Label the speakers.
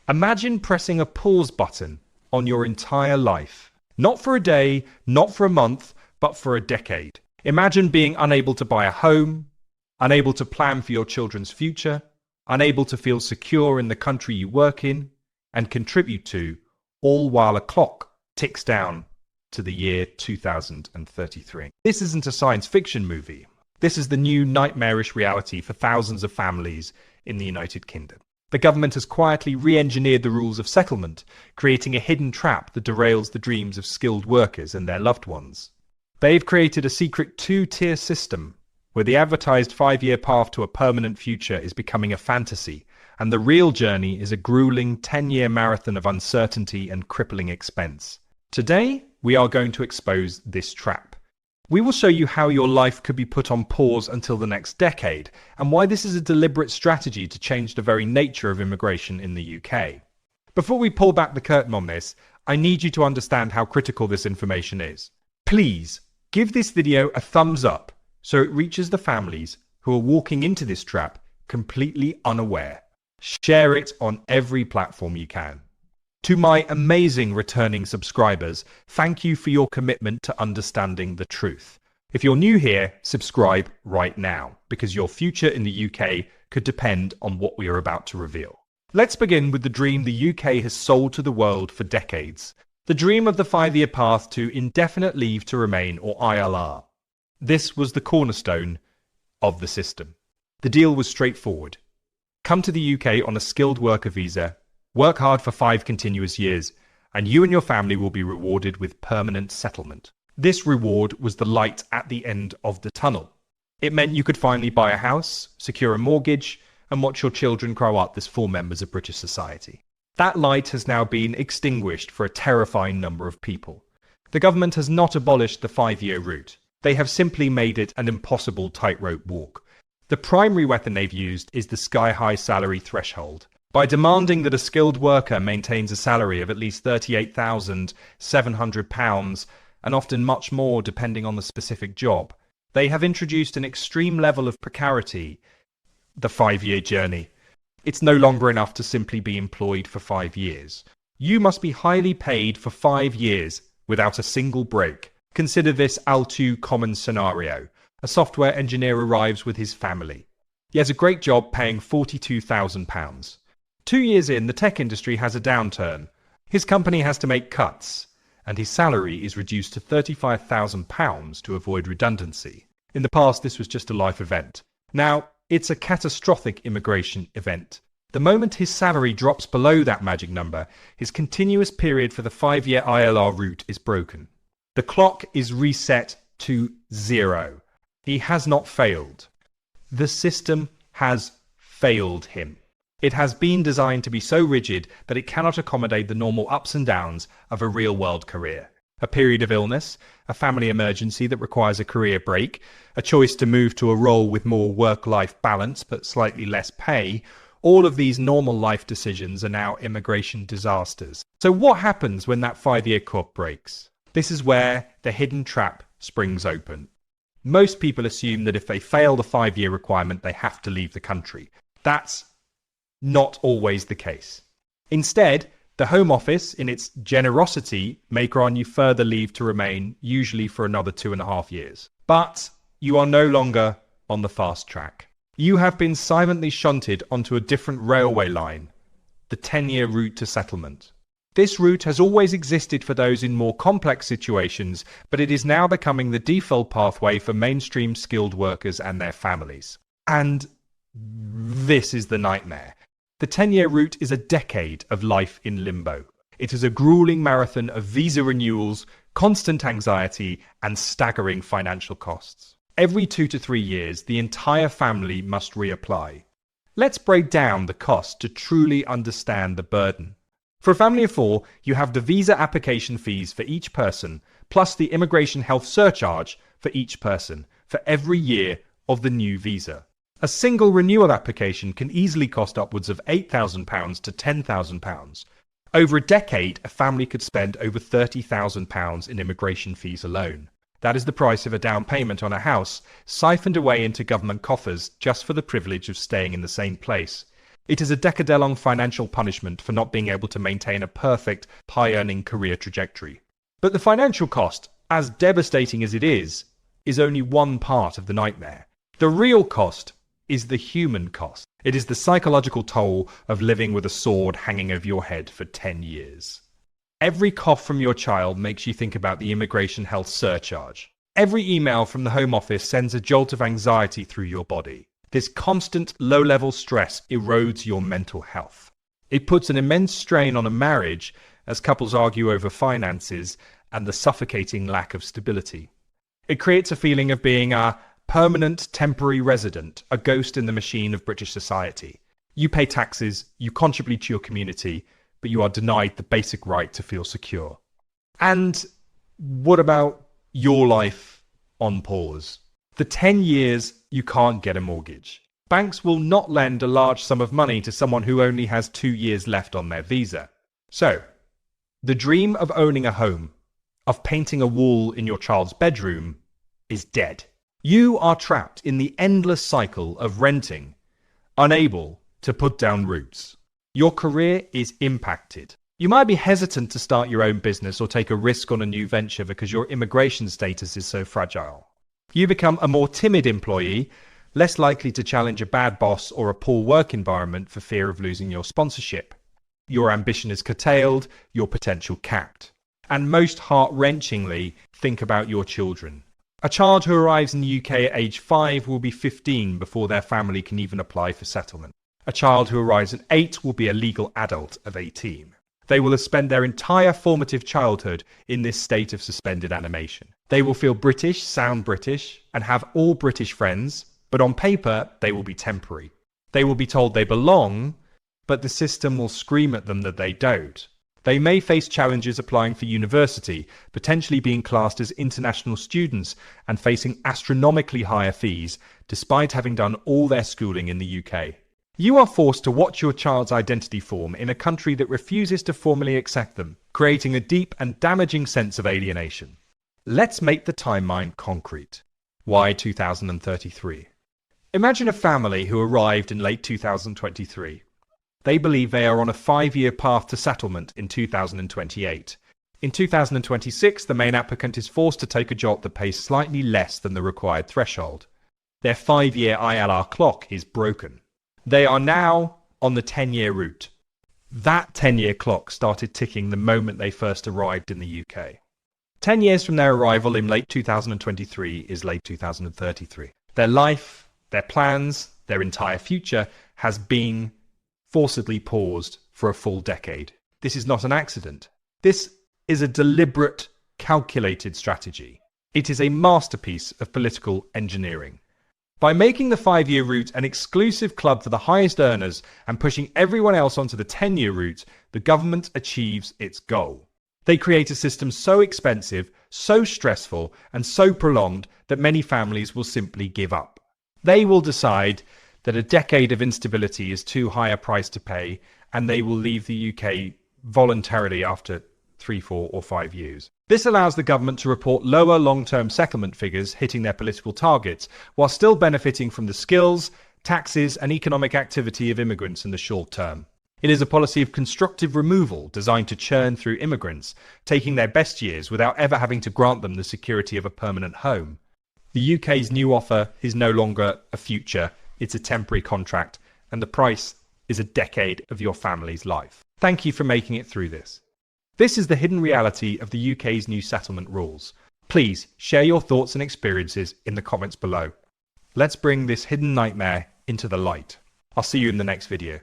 Speaker 1: Imagine pressing a pause button on your entire life. Not for a day, not for a month, but for a decade. Imagine being unable to buy a home, unable to plan for your children's future, unable to feel secure in the country you work in and contribute to, all while a clock ticks down to the year 2033. This isn't a science fiction movie. This is the new nightmarish reality for thousands of families in the United Kingdom. The government has quietly re-engineered the rules of settlement, creating a hidden trap that derails the dreams of skilled workers and their loved ones. They've created a secret two-tier system where the advertised 5-year path to a permanent future is becoming a fantasy, and the real journey is a grueling 10-year marathon of uncertainty and crippling expense. Today, we are going to expose this trap. We will show you how your life could be put on pause until the next decade, and why this is a deliberate strategy to change the very nature of immigration in the UK. Before we pull back the curtain on this, I need you to understand how critical this information is. Please, give this video a thumbs up so it reaches the families who are walking into this trap completely unaware. Share it on every platform you can. To my amazing returning subscribers, thank you for your commitment to understanding the truth. If you're new here, subscribe right now, because your future in the UK could depend on what we are about to reveal. Let's begin with the dream the UK has sold to the world for decades. The dream of the 5-year path to indefinite leave to remain, or ILR. This was the cornerstone of the system. The deal was straightforward. Come to the UK on a skilled worker visa, work hard for 5 continuous years, and you and your family will be rewarded with permanent settlement. This reward was the light at the end of the tunnel. It meant you could finally buy a house, secure a mortgage, and watch your children grow up as full members of British society. That light has now been extinguished for a terrifying number of people. The government has not abolished the 5-year route. They have simply made it an impossible tightrope walk. The primary weapon they've used is the sky-high salary threshold. By demanding that a skilled worker maintains a salary of at least £38,700, and often much more depending on the specific job, they have introduced an extreme level of precarity. The 5-year journey. It's no longer enough to simply be employed for 5 years. You must be highly paid for 5 years without a single break. Consider this all too common scenario. A software engineer arrives with his family. He has a great job paying £42,000. 2 years in, the tech industry has a downturn. His company has to make cuts, and his salary is reduced to £35,000 to avoid redundancy. In the past, this was just a life event. Now, it's a catastrophic immigration event. The moment his salary drops below that magic number, his continuous period for the 5-year ILR route is broken. The clock is reset to 0. He has not failed. The system has failed him. It has been designed to be so rigid that it cannot accommodate the normal ups and downs of a real-world career. A period of illness, a family emergency that requires a career break, a choice to move to a role with more work-life balance but slightly less pay, all of these normal life decisions are now immigration disasters. So what happens when that 5-year clock breaks? This is where the hidden trap springs open. Most people assume that if they fail the 5-year requirement, they have to leave the country. That's not always the case. Instead, the Home Office, in its generosity, may grant you further leave to remain, usually for another 2.5 years. But you are no longer on the fast track. You have been silently shunted onto a different railway line, the 10-year route to settlement. This route has always existed for those in more complex situations, but it is now becoming the default pathway for mainstream skilled workers and their families. And this is the nightmare. The 10-year route is a decade of life in limbo. It is a grueling marathon of visa renewals, constant anxiety, and staggering financial costs. Every 2 to 3 years, the entire family must reapply. Let's break down the cost to truly understand the burden. For a family of 4, you have the visa application fees for each person, plus the immigration health surcharge for each person, for every year of the new visa. A single renewal application can easily cost upwards of £8,000 to £10,000. Over a decade, a family could spend over £30,000 in immigration fees alone. That is the price of a down payment on a house, siphoned away into government coffers just for the privilege of staying in the same place. It is a decade-long financial punishment for not being able to maintain a perfect, high-earning career trajectory. But the financial cost, as devastating as it is only one part of the nightmare. The real cost is the human cost. It is the psychological toll of living with a sword hanging over your head for 10 years. Every cough from your child makes you think about the immigration health surcharge. Every email from the Home Office sends a jolt of anxiety through your body. This constant low-level stress erodes your mental health. It puts an immense strain on a marriage as couples argue over finances and the suffocating lack of stability. It creates a feeling of being a permanent temporary resident, a ghost in the machine of British society. You pay taxes, you contribute to your community, but you are denied the basic right to feel secure. And what about your life on pause? For 10 years, you can't get a mortgage. Banks will not lend a large sum of money to someone who only has 2 years left on their visa. So, the dream of owning a home, of painting a wall in your child's bedroom, is dead. You are trapped in the endless cycle of renting, unable to put down roots. Your career is impacted. You might be hesitant to start your own business or take a risk on a new venture because your immigration status is so fragile. You become a more timid employee, less likely to challenge a bad boss or a poor work environment for fear of losing your sponsorship. Your ambition is curtailed, your potential capped. And most heart-wrenchingly, think about your children. A child who arrives in the UK at age 5 will be 15 before their family can even apply for settlement. A child who arrives at 8 will be a legal adult of 18. They will have spent their entire formative childhood in this state of suspended animation. They will feel British, sound British, and have all British friends, but on paper, they will be temporary. They will be told they belong, but the system will scream at them that they don't. They may face challenges applying for university, potentially being classed as international students and facing astronomically higher fees, despite having done all their schooling in the UK. You are forced to watch your child's identity form in a country that refuses to formally accept them, creating a deep and damaging sense of alienation. Let's make the timeline concrete. Why 2033? Imagine a family who arrived in late 2023. They believe they are on a 5-year path to settlement in 2028. In 2026, the main applicant is forced to take a job that pays slightly less than the required threshold. Their 5-year ILR clock is broken. They are now on the 10-year route. That 10-year clock started ticking the moment they first arrived in the UK. 10 years from their arrival in late 2023 is late 2033. Their life, their plans, their entire future has been forcibly paused for a full decade. This is not an accident. This is a deliberate, calculated strategy. It is a masterpiece of political engineering. By making the 5-year route an exclusive club for the highest earners and pushing everyone else onto the 10-year route, the government achieves its goal. They create a system so expensive, so stressful, and so prolonged that many families will simply give up. They will decide that a decade of instability is too high a price to pay, and they will leave the UK voluntarily after 3, 4, or 5 years. This allows the government to report lower long-term settlement figures hitting their political targets, while still benefiting from the skills, taxes, and economic activity of immigrants in the short term. It is a policy of constructive removal designed to churn through immigrants, taking their best years without ever having to grant them the security of a permanent home. The UK's new offer is no longer a future, it's a temporary contract, and the price is a decade of your family's life. Thank you for making it through this. This is the hidden reality of the UK's new settlement rules. Please share your thoughts and experiences in the comments below. Let's bring this hidden nightmare into the light. I'll see you in the next video.